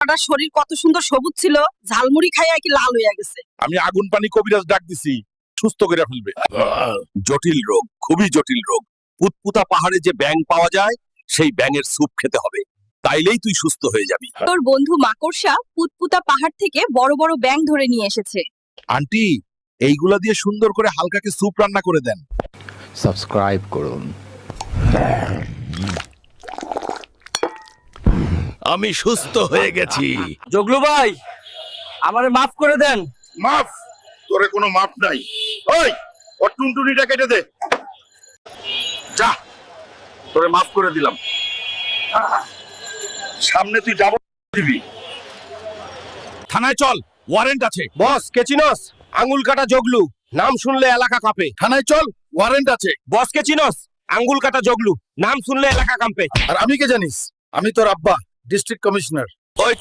লোকটার শরীর কত সুন্দর সবুজ ছিল, ঝালমুড়ি খাইয়া কি লাল হইয়া গেছে। আমি আগুন পানি কবিরাজ ডাক দিছি, সুস্থ করে ফেলবে। জটিল রোগ, খুবই জটিল রোগ। পুতপুতা পাহাড়ে যে ব্যাঙ পাওয়া যায়, সেই ব্যাঙের স্যুপ খেতে হবে, তাইলেই তুই সুস্থ হয়ে যাবি। তোর বন্ধু মাকড়সা পুতপুতা পাহাড় থেকে বড় বড় ব্যাঙ ধরে নিয়ে এসেছে। আন্টি, এইগুলা দিয়ে সুন্দর করে হালকাকে স্যুপ রান্না করে দেন। সাবস্ক্রাইব করুন। আমি সুস্থ হয়ে গেছি। জগলু ভাই, আমারে মাফ করে দেন। মাফ? তোরে কোনো মাফ নাই। ওই, ওর টুনটুনিটা কেটে দে। যা, তোরে মাফ করে দিলাম। সামনে তুই যাব দিবি। থানায় চল, ওয়ারেন্ট আছে। বস, কে চিনস? আঙ্গুল কাটা জগলু, নাম শুনলে এলাকা কাঁপে। থানায় চল, ওয়ারেন্ট আছে। বস, কে চিনস? আঙ্গুল কাটা জগলু, নাম শুনলে এলাকা কাঁপে। আর আমি কে জানিস? আমি তোর আব্বা, ডিস্ট্রিক্ট কমিশনার। ওই